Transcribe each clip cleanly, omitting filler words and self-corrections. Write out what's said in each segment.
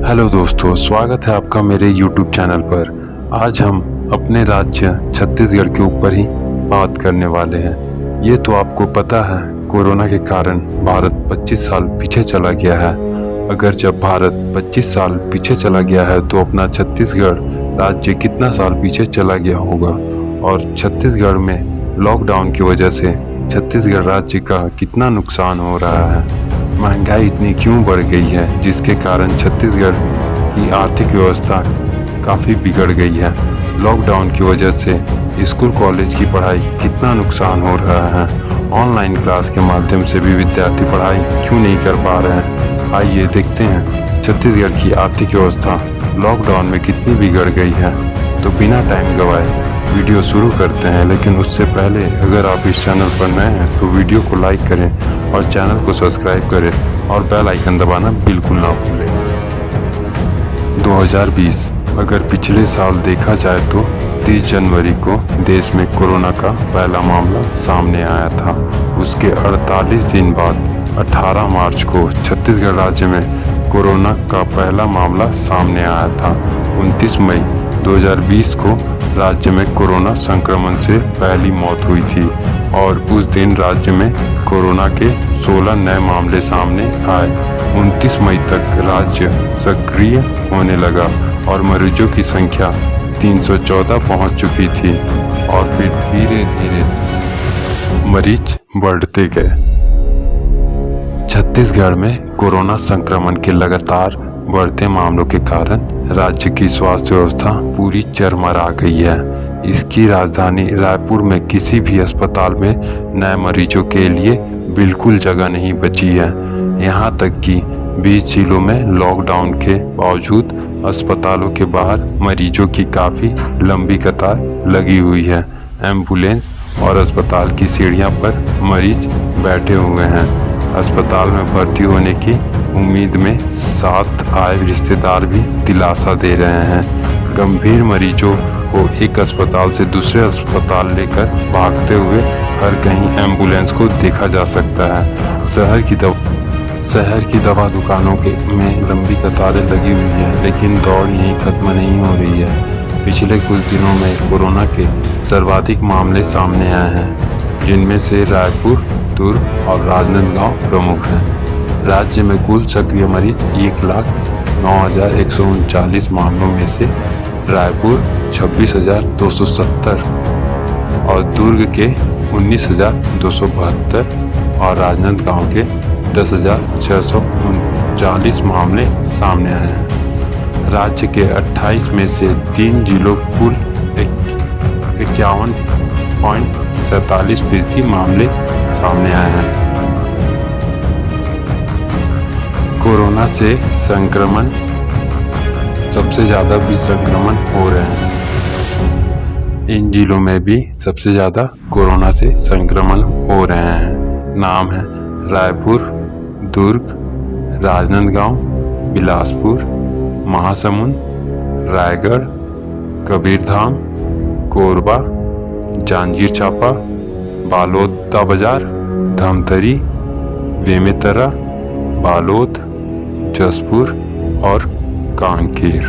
Hello दोस्तों, स्वागत है आपका मेरे YouTube चैनल पर। आज हम अपने राज्य छत्तीसगढ़ के ऊपर ही बात करने वाले हैं। ये तो आपको पता है, कोरोना के कारण भारत 25 साल पीछे चला गया है। अगर जब भारत 25 साल पीछे चला गया है तो अपना छत्तीसगढ़ राज्य कितना साल पीछे चला गया होगा। और छत्तीसगढ़ में लॉकडाउन की वजह से छत्तीसगढ़ राज्य का कितना नुकसान हो रहा है। महंगाई इतनी क्यों बढ़ गई है, जिसके कारण छत्तीसगढ़ की आर्थिक व्यवस्था काफ़ी बिगड़ गई है। लॉकडाउन की वजह से स्कूल कॉलेज की पढ़ाई कितना नुकसान हो रहा है। ऑनलाइन क्लास के माध्यम से भी विद्यार्थी पढ़ाई क्यों नहीं कर पा रहे हैं। आइए देखते हैं छत्तीसगढ़ की आर्थिक व्यवस्था लॉकडाउन में कितनी बिगड़ गई है। तो बिना टाइम गवाए वीडियो शुरू करते हैं, लेकिन उससे पहले अगर आप इस चैनल पर नए हैं तो वीडियो को लाइक करें और चैनल को सब्सक्राइब करें और बेल आइकन दबाना बिल्कुल ना भूलें। 2020 अगर पिछले साल देखा जाए तो 30 जनवरी को देश में कोरोना का पहला मामला सामने आया था। उसके 48 दिन बाद 18 मार्च को छत्तीसगढ़ राज्य में कोरोना का पहला मामला सामने आया था। 29 मई 2020 को राज्य में कोरोना संक्रमण से पहली मौत हुई थी और उस दिन राज्य में कोरोना के 16 नए मामले सामने आए। 29 मई तक राज्य सक्रिय होने लगा और मरीजों की संख्या 314 पहुंच चुकी थी और फिर धीरे धीरे मरीज बढ़ते गए। छत्तीसगढ़ में कोरोना संक्रमण के लगातार बढ़ते मामलों के कारण राज्य की स्वास्थ्य व्यवस्था पूरी चरमरा गई है। इसकी राजधानी रायपुर में किसी भी अस्पताल में नए मरीजों के लिए बिल्कुल जगह नहीं बची है। यहाँ तक कि 20 जिलों में लॉकडाउन के बावजूद अस्पतालों के बाहर मरीजों की काफ़ी लंबी कतार लगी हुई है। एम्बुलेंस और अस्पताल की सीढ़ियाँ पर मरीज बैठे हुए हैं। अस्पताल में भर्ती होने की उम्मीद में साथ आए रिश्तेदार भी दिलासा दे रहे हैं। गंभीर मरीजों को एक अस्पताल से दूसरे अस्पताल लेकर भागते हुए हर कहीं एम्बुलेंस को देखा जा सकता है। शहर की दवा दुकानों में लंबी कतारें लगी हुई है, लेकिन दौड़ यहीं खत्म नहीं हो रही है। पिछले कुछ दिनों में कोरोना के सर्वाधिक मामले सामने आए हैं, जिनमें से रायपुर, दुर्ग और राजनांदगांव प्रमुख हैं। राज्य में कुल सक्रिय मरीज 1,09,139 मामलों में से रायपुर 26,270 और दुर्ग के 19,272 और राजनांदगांव के 10,639 मामले सामने आए हैं। राज्य के 28 में से 3 जिलों कुल 51.47% मामले सामने आए हैं। कोरोना से संक्रमण सबसे ज़्यादा भी संक्रमण हो रहे हैं। इन जिलों में भी सबसे ज़्यादा कोरोना से संक्रमण हो रहे हैं। नाम है रायपुर, दुर्ग, राजनांदगांव, बिलासपुर, महासमुंद, रायगढ़, कबीरधाम, कोरबा, जांजगीर चांपा, बालोद बाजार, धमतरी, बेमेतरा, बालोद, जसपुर और कांकेर।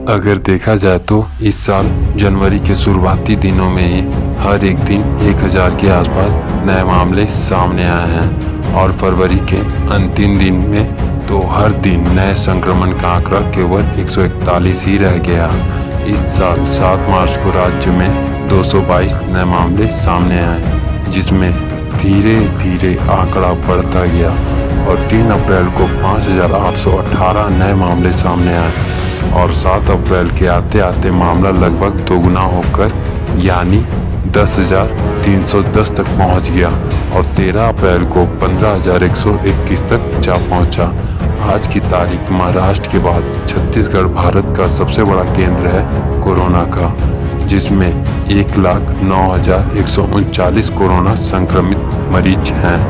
अगर देखा जाए तो इस साल जनवरी के शुरुआती दिनों में ही हर एक दिन 1000 के आसपास नए मामले सामने आए हैं और फरवरी के अंतिम दिन में तो हर दिन नए संक्रमण का आंकड़ा केवल 141 ही रह गया। इस साल 7 मार्च को राज्य में 222 नए मामले सामने आए, जिसमें धीरे धीरे आंकड़ा बढ़ता गया और 3 अप्रैल को 5,818 नए मामले सामने आए और 7 अप्रैल के आते आते मामला लगभग दोगुना होकर यानी 10,310 तक पहुंच गया और 13 अप्रैल को 15,121 तक जा पहुंचा। आज की तारीख महाराष्ट्र के बाद छत्तीसगढ़ भारत का सबसे बड़ा केंद्र है कोरोना का, जिसमें 1,09,139 कोरोना संक्रमित मरीज हैं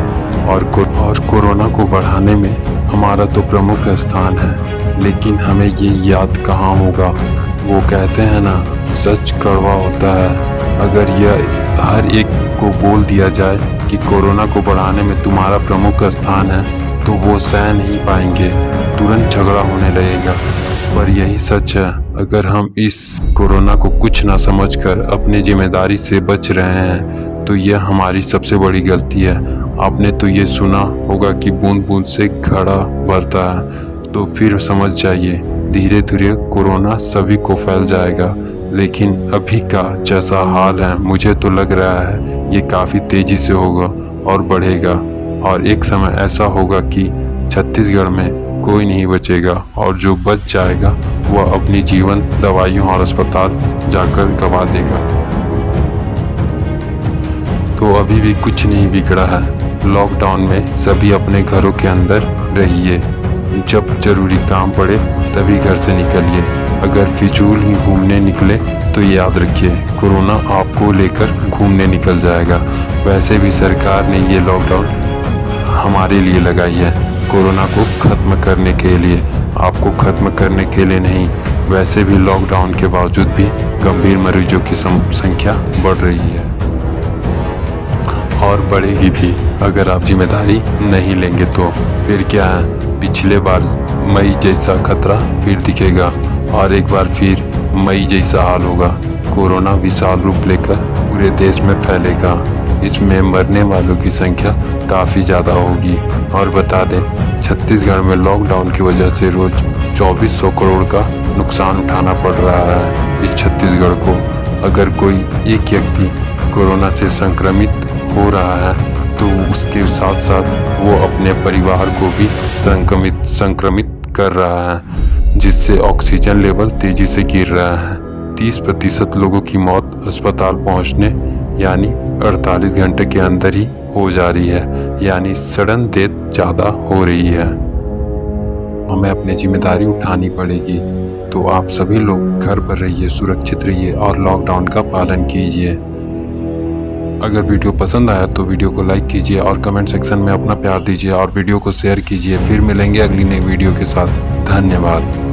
और कोरोना को बढ़ाने में हमारा तो प्रमुख स्थान है। लेकिन हमें ये याद कहाँ होगा। वो कहते हैं ना, सच कड़वा होता है। अगर यह हर एक को बोल दिया जाए कि कोरोना को बढ़ाने में तुम्हारा प्रमुख स्थान है, तो तो वो सह नहीं पाएंगे, तुरंत झगड़ा होने लगेगा। पर यही सच है, अगर हम इस कोरोना को कुछ ना समझकर अपनी जिम्मेदारी से बच रहे हैं तो यह हमारी सबसे बड़ी गलती है। आपने तो ये सुना होगा कि बूंद बूंद से घड़ा भरता है, तो फिर समझ जाइए धीरे धीरे कोरोना सभी को फैल जाएगा। लेकिन अभी का जैसा हाल है मुझे तो लग रहा है ये काफ़ी तेज़ी से होगा और बढ़ेगा, और एक समय ऐसा होगा कि छत्तीसगढ़ में कोई नहीं बचेगा, और जो बच जाएगा वह अपनी जीवन दवाइयों और अस्पताल जाकर गवा देगा। तो अभी भी कुछ नहीं बिगड़ा है। लॉकडाउन में सभी अपने घरों के अंदर रहिए, जब जरूरी काम पड़े तभी घर से निकलिए। अगर फिजूल ही घूमने निकले तो याद रखिए कोरोना आपको लेकर घूमने निकल जाएगा। वैसे भी सरकार ने ये लॉकडाउन हमारे लिए लगाई है, कोरोना को ख़त्म करने के लिए, आपको ख़त्म करने के लिए नहीं। वैसे भी लॉकडाउन के बावजूद भी गंभीर मरीजों की संख्या बढ़ रही है और बढ़ेगी भी अगर आप जिम्मेदारी नहीं लेंगे तो। फिर क्या है, पिछले बार मई जैसा खतरा फिर दिखेगा और एक बार फिर मई जैसा हाल होगा। कोरोना विशाल रूप लेकर पूरे देश में फैलेगा। इसमें मरने वालों की संख्या काफ़ी ज़्यादा होगी। और बता दें, छत्तीसगढ़ में लॉकडाउन की वजह से रोज़ 2400 करोड़ का नुकसान उठाना पड़ रहा है इस छत्तीसगढ़ को। अगर कोई एक व्यक्ति कोरोना से संक्रमित हो रहा है तो उसके साथ साथ वो अपने परिवार को भी संक्रमित कर रहा है, जिससे ऑक्सीजन लेवल तेजी से गिर रहा है। 30% लोगों की मौत अस्पताल पहुंचने यानी 48 घंटे के अंदर ही हो जा रही है, यानी सडन डेथ ज़्यादा हो रही है। हमें अपनी जिम्मेदारी उठानी पड़ेगी। तो आप सभी लोग घर पर रहिए, सुरक्षित रहिए और लॉकडाउन का पालन कीजिए। अगर वीडियो पसंद आया तो वीडियो को लाइक कीजिए और कमेंट सेक्शन में अपना प्यार दीजिए और वीडियो को शेयर कीजिए। फिर मिलेंगे अगली नई वीडियो के साथ। धन्यवाद।